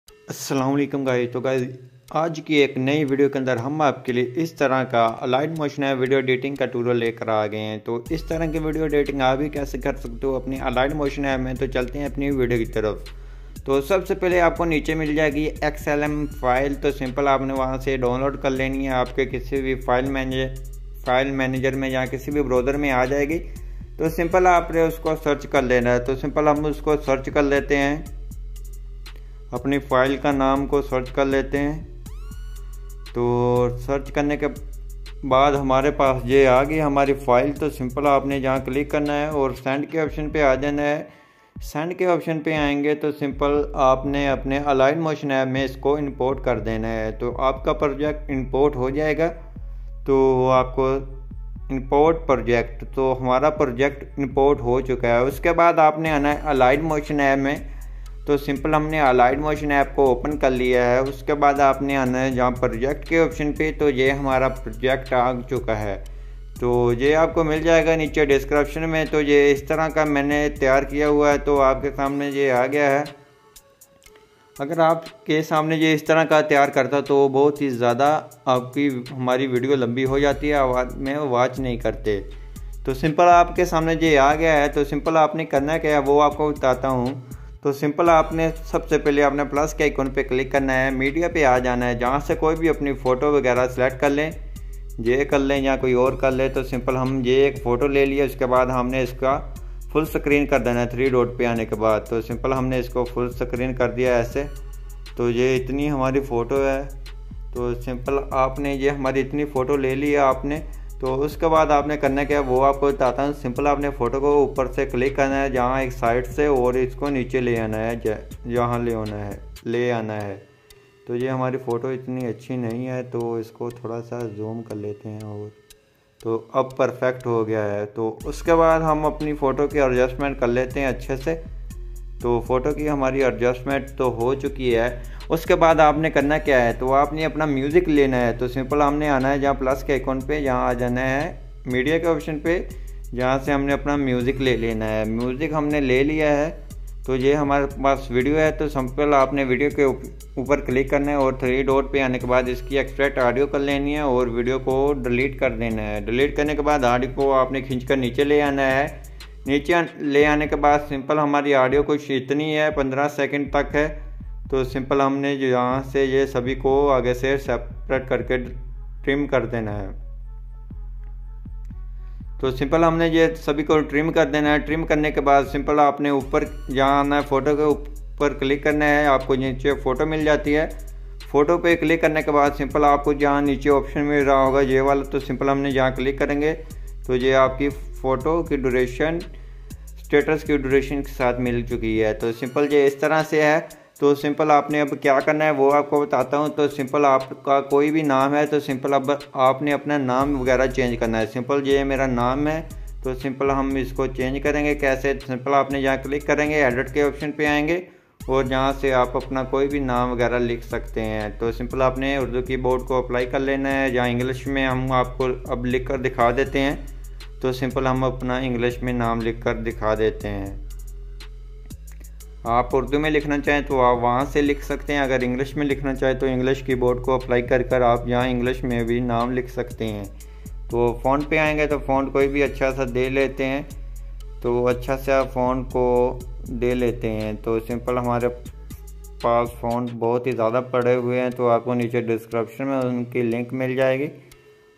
अस्सलाम वालेकुम गाइस। तो गाइस आज की एक नई वीडियो के अंदर हम आपके लिए इस तरह का अलाइड मोशन है वीडियो एडिटिंग का ट्यूटोरियल लेकर आ गए हैं। तो इस तरह की वीडियो एडिटिंग आप भी कैसे कर सकते हो अपनी अलाइड मोशन ऐप में। तो चलते हैं अपनी वीडियो की तरफ। तो सबसे पहले आपको नीचे मिल जाएगी XLM फाइल। तो सिंपल आपने वहाँ से डाउनलोड कर लेनी है, आपके किसी भी फाइल मैनेजर में या किसी भी ब्राउज़र में आ जाएगी। तो सिंपल आपने उसको सर्च कर लेना है। तो सिंपल हम उसको सर्च कर लेते हैं, अपनी फ़ाइल का नाम को सर्च कर लेते हैं। तो सर्च करने के बाद हमारे पास ये आ गई हमारी फ़ाइल। तो सिंपल आपने जहाँ क्लिक करना है और सेंड के ऑप्शन पे आ जाना है। सेंड के ऑप्शन पे आएंगे तो सिंपल आपने अपने अलाइड मोशन ऐप में इसको इंपोर्ट कर देना है। तो आपका प्रोजेक्ट इंपोर्ट हो जाएगा। तो आपको इंपोर्ट प्रोजेक्ट, तो हमारा प्रोजेक्ट इंपोर्ट हो चुका है। उसके बाद आपने आना है अलाइड मोशन ऐप में। तो सिंपल हमने अलाइड मोशन ऐप को ओपन कर लिया है। उसके बाद आपने आना है जहाँ प्रोजेक्ट के ऑप्शन पे। तो ये हमारा प्रोजेक्ट आ चुका है। तो ये आपको मिल जाएगा नीचे डिस्क्रिप्शन में। तो ये इस तरह का मैंने तैयार किया हुआ है। तो आपके सामने ये आ गया है। अगर आपके सामने ये इस तरह का तैयार करता तो बहुत ही ज़्यादा आपकी हमारी वीडियो लंबी हो जाती है, आवाज़ में वॉच नहीं करते। तो सिंपल आपके सामने ये आ गया है। तो सिंपल आपने करना क्या है वो आपको बताता हूँ। तो सिंपल आपने सबसे पहले अपने प्लस के आइकन पे क्लिक करना है, मीडिया पे आ जाना है, जहाँ से कोई भी अपनी फ़ोटो वगैरह सेलेक्ट कर लें, ये कर लें या कोई और कर ले। तो सिंपल हम ये एक फ़ोटो ले लिया। उसके बाद हमने इसका फुल स्क्रीन कर देना है 3 डॉट पे आने के बाद। तो सिंपल हमने इसको फुल स्क्रीन कर दिया ऐसे। तो ये इतनी हमारी फ़ोटो है। तो सिंपल आपने ये हमारी इतनी फ़ोटो ले ली है आपने। तो उसके बाद आपने करना क्या है वो आपको बताता हूँ। सिंपल आपने फ़ोटो को ऊपर से क्लिक करना है जहाँ एक साइड से, और इसको नीचे ले आना है, जहाँ ले आना है। तो ये हमारी फ़ोटो इतनी अच्छी नहीं है तो इसको थोड़ा सा जूम कर लेते हैं। और तो अब परफेक्ट हो गया है। तो उसके बाद हम अपनी फ़ोटो की एडजस्टमेंट कर लेते हैं अच्छे से। तो फ़ोटो की हमारी एडजस्टमेंट तो हो चुकी है। उसके बाद आपने करना क्या है, तो आपने अपना म्यूज़िक लेना है। तो सिंपल हमने आना है जहाँ प्लस के आइकन पे, जहाँ आ जाना है मीडिया के ऑप्शन पे, जहाँ से हमने अपना म्यूज़िक ले लेना है। म्यूज़िक हमने ले लिया है। तो ये हमारे पास वीडियो है। तो सिंपल आपने वीडियो के ऊपर क्लिक करना है और 3 डॉट पे आने के बाद इसकी एक्सट्रैक्ट ऑडियो कर लेनी है और वीडियो को डिलीट कर देना है। डिलीट करने के बाद ऑडियो को आपने खींच कर नीचे ले आना है। नीचे ले आने के बाद सिंपल हमारी ऑडियो कुछ इतनी है, 15 सेकंड तक है। तो सिंपल हमने यहाँ से ये सभी को आगे से सेपरेट करके ट्रिम कर देना है। तो सिंपल हमने ये सभी को ट्रिम कर देना है। ट्रिम करने के बाद सिंपल आपने ऊपर जहाँ आना है, फ़ोटो के ऊपर क्लिक करना है। आपको नीचे फ़ोटो मिल जाती है। फ़ोटो पे क्लिक करने के बाद सिंपल आपको जहाँ नीचे ऑप्शन मिल रहा होगा ये वाला, तो सिंपल हमने जहाँ क्लिक करेंगे तो ये आपकी फ़ोटो की ड्यूरेशन स्टेटस की ड्यूरेशन के साथ मिल चुकी है। तो सिंपल ये इस तरह से है। तो सिंपल आपने अब क्या करना है वो आपको बताता हूँ। तो सिंपल आपका कोई भी नाम है तो सिंपल अब आपने अपना नाम वगैरह चेंज करना है। सिंपल ये मेरा नाम है। तो सिंपल हम इसको चेंज करेंगे कैसे। सिंपल आपने जहाँ क्लिक करेंगे एडिट के ऑप्शन पे आएंगे और जहाँ से आप अपना कोई भी नाम वगैरह लिख सकते हैं। तो सिंपल आपने उर्दू कीबोर्ड को अप्लाई कर लेना है। जहाँ इंग्लिश में हम आपको अब लिख कर दिखा देते हैं। तो सिंपल हम अपना इंग्लिश में नाम लिख कर दिखा देते हैं। आप उर्दू में लिखना चाहें तो आप वहाँ से लिख सकते हैं। अगर इंग्लिश में लिखना चाहें तो इंग्लिश कीबोर्ड को अप्लाई कर आप यहाँ इंग्लिश में भी नाम लिख सकते हैं। तो फ़ॉन्ट पे आएंगे तो फ़ॉन्ट कोई भी अच्छा सा दे लेते हैं। तो अच्छा सा फ़ॉन्ट को दे लेते हैं। तो सिंपल हमारे पास फ़ॉन्ट बहुत ही ज़्यादा पड़े हुए हैं। तो आपको नीचे डिस्क्रिप्शन में उनकी लिंक मिल जाएगी।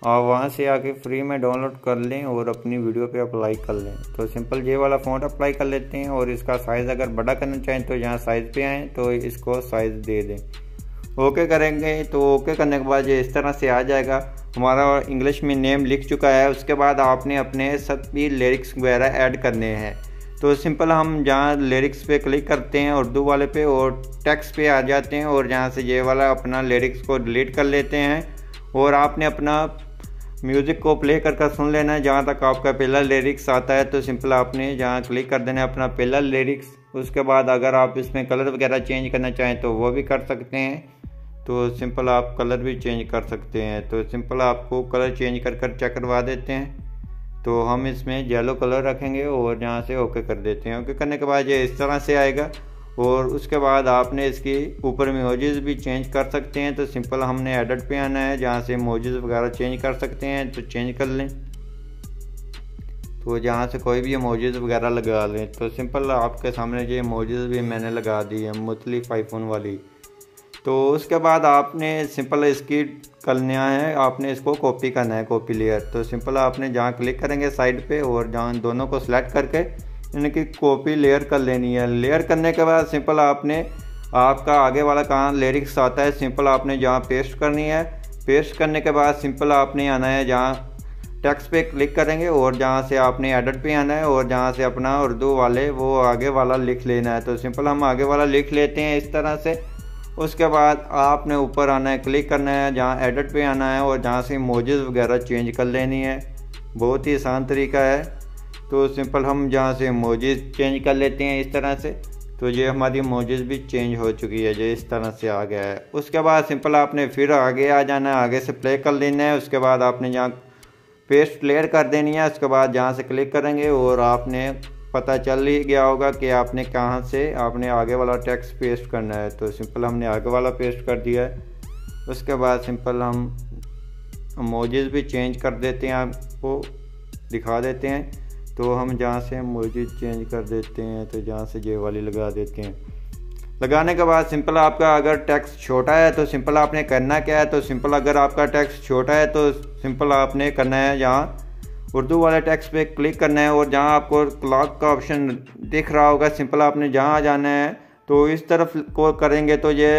आप वहाँ से आके फ्री में डाउनलोड कर लें और अपनी वीडियो पे अप्लाई कर लें। तो सिंपल ये वाला फ़ॉन्ट अप्लाई कर लेते हैं और इसका साइज़ अगर बड़ा करना चाहें तो यहाँ साइज़ पे आएँ तो इसको साइज़ दे दें। ओके करेंगे तो ओके करने के बाद ये इस तरह से आ जाएगा। हमारा इंग्लिश में नेम लिख चुका है। उसके बाद आपने अपने सभी लिरिक्स वगैरह ऐड करने हैं। तो सिंपल हम जहाँ लिरिक्स पे क्लिक करते हैं उर्दू वाले पे और टेक्स्ट पे आ जाते हैं और जहाँ से ये वाला अपना लिरिक्स को डिलीट कर लेते हैं और आपने अपना म्यूज़िक को प्ले कर सुन लेना है जहाँ तक आपका पहला लिरिक्स आता है। तो सिंपल आपने जहाँ क्लिक कर देना है अपना पहला लिरिक्स। उसके बाद अगर आप इसमें कलर वगैरह चेंज करना चाहें तो वो भी कर सकते हैं। तो सिंपल आप कलर भी चेंज कर सकते हैं। तो सिंपल आपको कलर चेंज कर चेक करवा देते हैं। तो हम इसमें येलो कलर रखेंगे और यहाँ से ओके कर देते हैं। ओके करने के बाद ये इस तरह से आएगा। और उसके बाद आपने इसकी ऊपर इमोजीज भी चेंज कर सकते हैं। तो सिंपल हमने एडिट पे आना है, जहाँ से इमोजीज वगैरह चेंज कर सकते हैं तो चेंज कर लें। तो जहाँ से कोई भी इमोजीज वगैरह लगा लें। तो सिंपल आपके सामने ये इमोजीज भी मैंने लगा दी है मुख्तलिफ आईफोन वाली। तो उसके बाद आपने सिंपल इसकी करना है, आपने इसको कॉपी करना है, कॉपी लेयर। तो सिंपल आपने जहाँ क्लिक करेंगे साइड पे और जहाँ दोनों को सिलेक्ट करके इनकी कॉपी लेयर कर लेनी है। लेयर करने के बाद सिंपल आपने आपका आगे वाला कहाँ लिरिक्स आता है, सिंपल आपने जहाँ पेस्ट करनी है। पेस्ट करने के बाद सिंपल आपने आना है जहाँ टेक्स्ट पे क्लिक करेंगे और जहाँ से आपने एडिट पे आना है और जहाँ से अपना उर्दू वाले वो आगे वाला लिख लेना है। तो सिंपल हम आगे वाला लिख लेते हैं इस तरह से। उसके बाद आपने ऊपर आना है, क्लिक करना है, जहाँ एडिट पे आना है और जहाँ से इमोजीज वगैरह चेंज कर लेनी है। बहुत ही आसान तरीका है। तो सिंपल हम जहाँ से इमोजीज चेंज कर लेते हैं इस तरह से। तो ये हमारी इमोजीज भी चेंज हो चुकी है, ये इस तरह से आ गया है। उसके बाद सिंपल आपने फिर आगे आ जाना है, आगे से प्ले कर लेना है। उसके बाद आपने जहाँ पेस्ट लेयर कर देनी है, उसके बाद जहाँ से क्लिक करेंगे और आपने पता चल ही गया होगा कि आपने कहाँ से आपने आगे वाला टेक्स्ट पेस्ट करना है। तो सिंपल हमने आगे वाला पेस्ट कर दिया है। उसके बाद सिंपल हम इमोजीज भी चेंज कर देते हैं, आपको दिखा देते हैं। तो हम जहाँ से इमोजीज चेंज कर देते हैं, तो जहाँ से ये वाली लगा देते हैं। लगाने के बाद सिंपल आपका अगर टेक्स्ट छोटा है तो सिंपल आपने करना क्या है, तो सिंपल अगर आपका टेक्स्ट छोटा है तो सिंपल आपने करना है जहाँ उर्दू वाले टेक्स्ट पे क्लिक करना है और जहाँ आपको क्लॉक का ऑप्शन दिख रहा होगा, सिंपल आपने जहाँ जाना है तो इस तरफ को करेंगे तो ये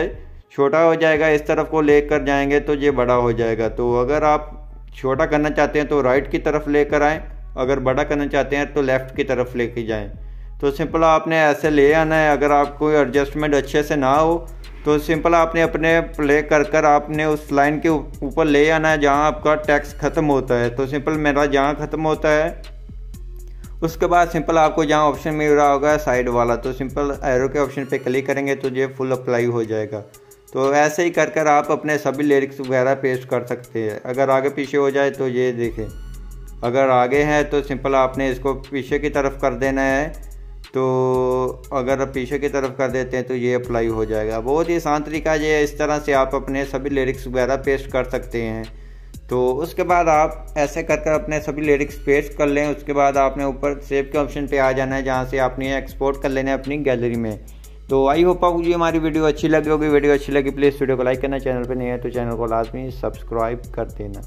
छोटा हो जाएगा, इस तरफ को लेकर जाएंगे तो ये बड़ा हो जाएगा। तो अगर आप छोटा करना चाहते हैं तो राइट की तरफ लेकर आएँ, अगर बड़ा करना चाहते हैं तो लेफ़्ट की तरफ लेके जाएं। तो सिंपल आपने ऐसे ले आना है। अगर आपको एडजस्टमेंट अच्छे से ना हो तो सिंपल आपने अपने प्ले कर आपने उस लाइन के ऊपर ले आना है जहां आपका टेक्स्ट ख़त्म होता है। तो सिंपल मेरा जहां ख़त्म होता है उसके बाद सिंपल आपको जहां ऑप्शन मिल रहा होगा साइड वाला, तो सिंपल एरो के ऑप्शन पे क्लिक करेंगे तो ये फुल अप्लाई हो जाएगा। तो ऐसे ही कर आप अपने सभी लिरिक्स वगैरह पेस्ट कर सकते हैं। अगर आगे पीछे हो जाए तो ये देखें, अगर आगे है तो सिंपल आपने इसको पीछे की तरफ कर देना है। तो अगर पीछे की तरफ कर देते हैं तो ये अप्लाई हो जाएगा। बहुत ही आसान तरीका ये, इस तरह से आप अपने सभी लिरिक्स वगैरह पेस्ट कर सकते हैं। तो उसके बाद आप ऐसे कर अपने सभी लिरिक्स पेस्ट कर लें। उसके बाद आपने ऊपर सेव के ऑप्शन पे आ जाना है जहाँ से आपने एक्सपोर्ट कर लेना है अपनी गैलरी में। तो आई होप आपको ये हमारी वीडियो अच्छी लगी होगी। वीडियो अच्छी लगी प्लीज़ वीडियो को लाइक करना, चैनल पर नहीं है तो चैनल को लाजमी सब्सक्राइब कर देना।